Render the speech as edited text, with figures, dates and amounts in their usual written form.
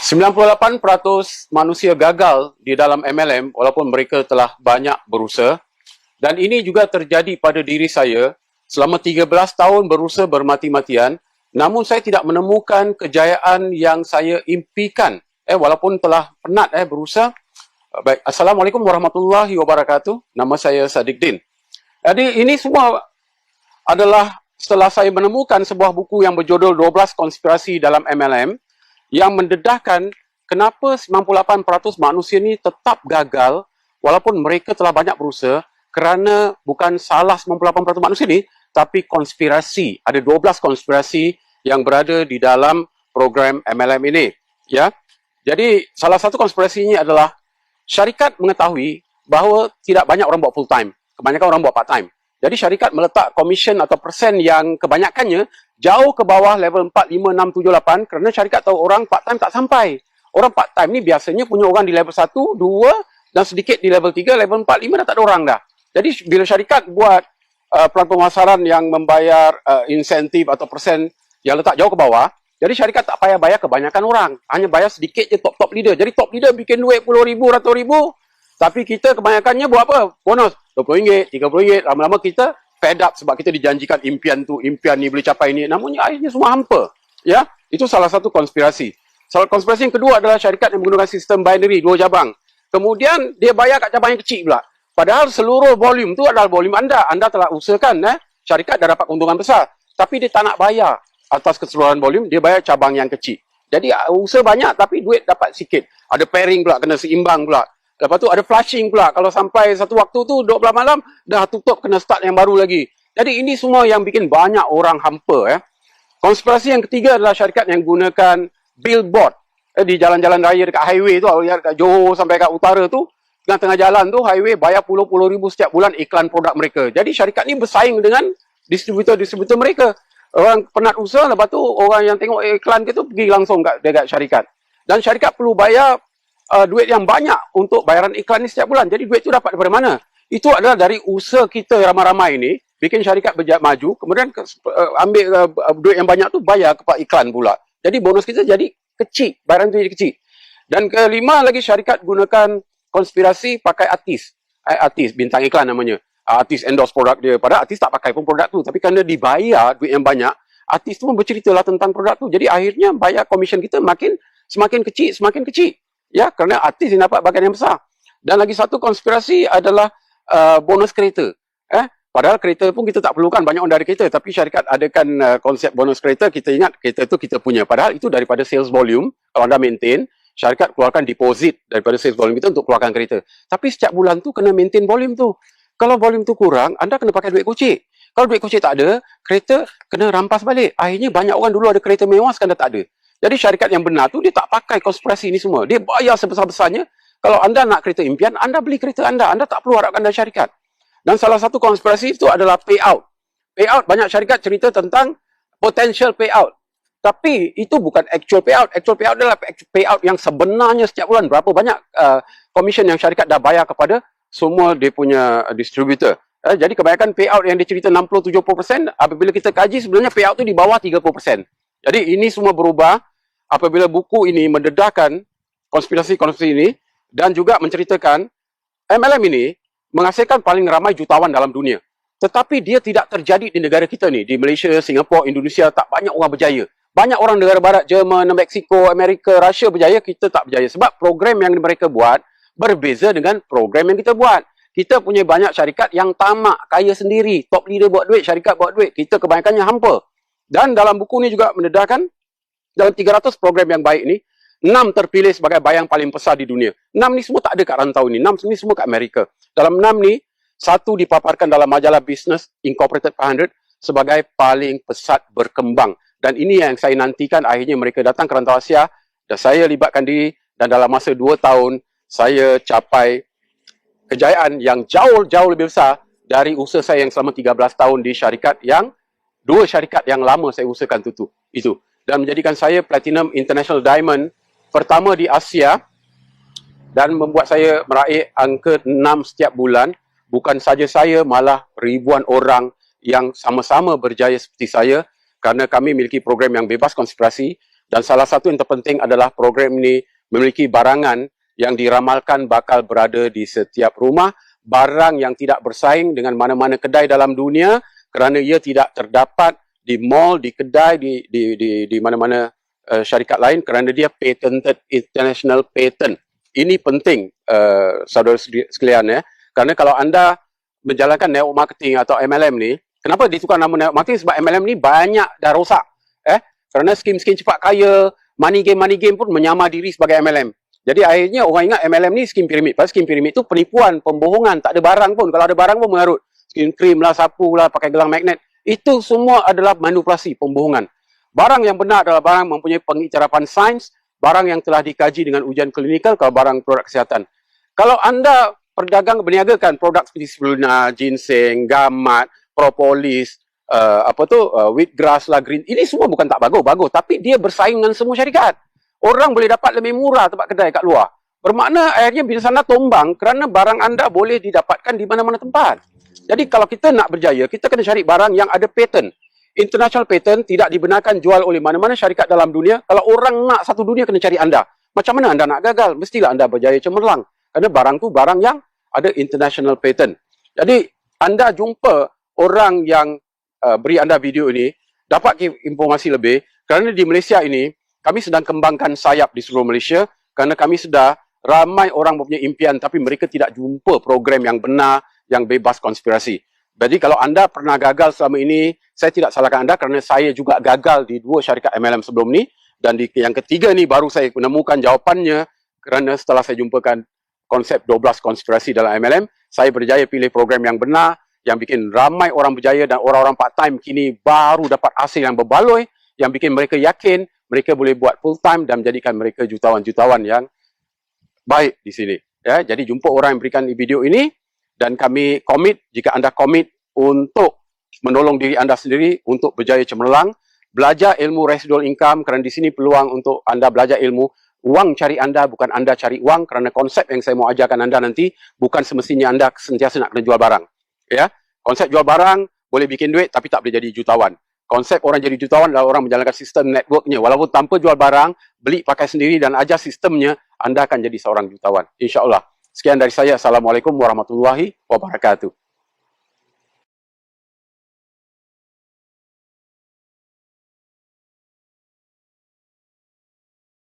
98% manusia gagal di dalam MLM walaupun mereka telah banyak berusaha, dan ini juga terjadi pada diri saya selama 13 tahun berusaha bermati-matian, namun saya tidak menemukan kejayaan yang saya impikan walaupun telah penat berusaha. Baik, Assalamualaikum warahmatullahi wabarakatuh. Nama saya Sadiqdin. Jadi ini semua adalah setelah saya menemukan sebuah buku yang berjudul 12 Konspirasi dalam MLM yang mendedahkan kenapa 98% manusia ini tetap gagal walaupun mereka telah banyak berusaha, kerana bukan salah 98% manusia ini, tapi konspirasi. Ada 12 konspirasi yang berada di dalam program MLM ini. Ya. Jadi salah satu konspirasinya adalah syarikat mengetahui bahawa tidak banyak orang buat full time. Kebanyakan orang buat part time. Jadi syarikat meletak komisen atau persen yang kebanyakannya jauh ke bawah level 4, 5, 6, 7, 8 kerana syarikat tahu orang part time tak sampai. Orang part time ni biasanya punya orang di level 1, 2 dan sedikit di level 3, level 4, 5 dah tak ada orang dah. Jadi bila syarikat buat pelan pemasaran yang membayar insentif atau persen yang letak jauh ke bawah, jadi syarikat tak payah bayar kebanyakan orang. Hanya bayar sedikit je top leader. Jadi top leader bikin duit RM10,000, RM100,000. Tapi kita kebanyakannya buat apa? Bonus RM20, RM30. Lama-lama kita fed up sebab kita dijanjikan impian tu, impian ni boleh capai ni. Namun akhirnya semua hampa. Ya, itu salah satu konspirasi. Salah konspirasi yang kedua adalah syarikat yang menggunakan sistem binary, 2 cabang. Kemudian dia bayar kat cabang yang kecil pula. Padahal seluruh volume tu adalah volume anda. Anda telah usahakan, syarikat dah dapat keuntungan besar. Tapi dia tak nak bayar atas keseluruhan volume, dia bayar cabang yang kecil. Jadi usaha banyak tapi duit dapat sikit. Ada pairing pula, kena seimbang pula. Lepas tu ada flushing pula. Kalau sampai satu waktu tu 12 malam, dah tutup, kena start yang baru lagi. Jadi ini semua yang bikin banyak orang hampa. Konspirasi yang ketiga adalah syarikat yang gunakan billboard di jalan-jalan raya dekat highway tu, dekat Johor sampai kat utara tu, tengah-tengah jalan tu, highway bayar puluh-puluh ribu setiap bulan iklan produk mereka. Jadi syarikat ni bersaing dengan distributor-distributor mereka. Orang penat usaha, lepas tu orang yang tengok iklan ke tu pergi langsung dekat syarikat. Dan syarikat perlu bayar duit yang banyak untuk bayaran iklan ni setiap bulan. Jadi duit tu dapat daripada mana? Itu adalah dari usaha kita ramai-ramai ni, bikin syarikat berjaya maju, kemudian ambil duit yang banyak tu bayar kepada iklan pula. Jadi bonus kita jadi kecil, bayaran tu jadi kecil. Dan kelima lagi, syarikat gunakan konspirasi pakai artis. Artis, bintang iklan namanya. Artis endorse produk dia. Padahal artis tak pakai pun produk tu. Tapi kerana dibayar duit yang banyak, artis tu pun berceritalah tentang produk tu. Jadi akhirnya bayar komisen kita semakin kecil. Ya, kerana artis yang dapat bagian yang besar. Dan lagi satu konspirasi adalah bonus kereta. Padahal kereta pun kita tak perlukan, banyak orang dari kereta. Tapi syarikat adakan konsep bonus kereta, kita ingat kereta tu kita punya. Padahal itu daripada sales volume. Kalau anda maintain, syarikat keluarkan deposit daripada sales volume kita untuk keluarkan kereta. Tapi setiap bulan tu kena maintain volume tu. Kalau volume tu kurang, anda kena pakai duit kucing. Kalau duit kucing tak ada, kereta kena rampas balik. Akhirnya banyak orang dulu ada kereta mewah, sekarang dah tak ada. Jadi syarikat yang benar tu, dia tak pakai konspirasi ni semua. Dia bayar sebesar-besarnya. Kalau anda nak kereta impian, anda beli kereta anda. Anda tak perlu harapkan dari syarikat. Dan salah satu konspirasi itu adalah payout. Payout, banyak syarikat cerita tentang potential payout. Tapi itu bukan actual payout. Actual payout adalah payout yang sebenarnya setiap bulan. Berapa banyak komisen yang syarikat dah bayar kepada semua dia punya distributor. Jadi kebanyakan payout yang dicerita 60-70%, apabila kita kaji sebenarnya payout tu di bawah 30%. Jadi ini semua berubah apabila buku ini mendedahkan konspirasi-konspirasi ini dan juga menceritakan MLM ini menghasilkan paling ramai jutawan dalam dunia. Tetapi dia tidak terjadi di negara kita ni. Di Malaysia, Singapura, Indonesia tak banyak orang berjaya. Banyak orang negara barat, Jerman, Mexico, Amerika, Russia berjaya, kita tak berjaya. Sebab program yang mereka buat berbeza dengan program yang kita buat. Kita punya banyak syarikat yang tamak, kaya sendiri. Top leader buat duit, syarikat buat duit. Kita kebanyakannya hampa. Dan dalam buku ni juga mendedahkan, dalam 300 program yang baik ni, 6 terpilih sebagai bayang paling besar di dunia. 6 ni semua tak ada kat rantau ni. 6 ni semua kat Amerika. Dalam 6 ni, 1 dipaparkan dalam majalah Business Incorporated 500 sebagai paling pesat berkembang. Dan ini yang saya nantikan, akhirnya mereka datang ke rantau Asia dan saya libatkan diri, dan dalam masa 2 tahun, saya capai kejayaan yang jauh lebih besar dari usaha saya yang selama 13 tahun di syarikat yang 2 syarikat yang lama saya usahakan itu. Dan menjadikan saya Platinum International Diamond pertama di Asia dan membuat saya meraih angka 6 setiap bulan. Bukan saja saya, malah ribuan orang yang sama-sama berjaya seperti saya kerana kami memiliki program yang bebas konspirasi Dan salah satu yang terpenting adalah program ini memiliki barangan yang diramalkan bakal berada di setiap rumah, barang yang tidak bersaing dengan mana-mana kedai dalam dunia kerana ia tidak terdapat di mall, di kedai, di mana-mana syarikat lain kerana dia patented, international patent. Ini penting, saudara sekalian, ya. Kerana kalau anda menjalankan network marketing atau MLM ni, kenapa ditukar nama network marketing? Sebab MLM ni banyak dah rosak. Kerana skim-skim cepat kaya, money game pun menyamar diri sebagai MLM. Jadi akhirnya orang ingat MLM ni skim piramid. Pasal skim piramid tu penipuan, pembohongan, tak ada barang pun. Kalau ada barang pun mengarut. Skim krim lah, sapu lah, pakai gelang magnet. Itu semua adalah manipulasi, pembohongan. Barang yang benar adalah barang mempunyai pengiktirafan sains, barang yang telah dikaji dengan ujian klinikal, kalau barang produk kesihatan. Kalau anda berniagakan produk seperti spirulina, ginseng, gamat, propolis, wheatgrass lah, green, ini semua bukan tak bagus, tapi dia bersaing dengan semua syarikat. Orang boleh dapat lebih murah tempat kedai kat luar. Bermakna akhirnya bisnes anda tumbang kerana barang anda boleh didapatkan di mana-mana tempat. Jadi kalau kita nak berjaya, kita kena cari barang yang ada patent. International patent tidak dibenarkan jual oleh mana-mana syarikat dalam dunia. Kalau orang nak satu dunia, kena cari anda. Macam mana anda nak gagal? Mestilah anda berjaya cemerlang. Kerana barang tu barang yang ada international patent. Jadi anda jumpa orang yang beri anda video ini, dapat informasi lebih. Kerana di Malaysia ini, kami sedang kembangkan sayap di seluruh Malaysia. Kerana kami sudah ramai orang mempunyai impian, tapi mereka tidak jumpa program yang benar, yang bebas konspirasi. Jadi kalau anda pernah gagal selama ini, saya tidak salahkan anda kerana saya juga gagal di 2 syarikat MLM sebelum ni. Dan di yang ketiga ni baru saya menemukan jawapannya kerana setelah saya jumpakan konsep 12 konspirasi dalam MLM, saya berjaya pilih program yang benar, yang bikin ramai orang berjaya dan orang-orang part-time kini baru dapat hasil yang berbaloi, yang bikin mereka yakin mereka boleh buat full-time dan menjadikan mereka jutawan-jutawan yang baik di sini. Ya, jadi jumpa orang yang berikan video ini dan kami komit, jika anda komit untuk menolong diri anda sendiri untuk berjaya cemerlang, belajar ilmu residual income kerana di sini peluang untuk anda belajar ilmu. Wang cari anda, bukan anda cari wang, kerana konsep yang saya mau ajarkan anda nanti bukan semestinya anda sentiasa nak kena jual barang. Ya, konsep jual barang boleh bikin duit tapi tak boleh jadi jutawan. Konsep orang jadi jutawan adalah orang menjalankan sistem networknya. Walaupun tanpa jual barang, beli pakai sendiri dan ajar sistemnya, anda akan jadi seorang jutawan. InsyaAllah. Sekian dari saya. Assalamualaikum warahmatullahi wabarakatuh.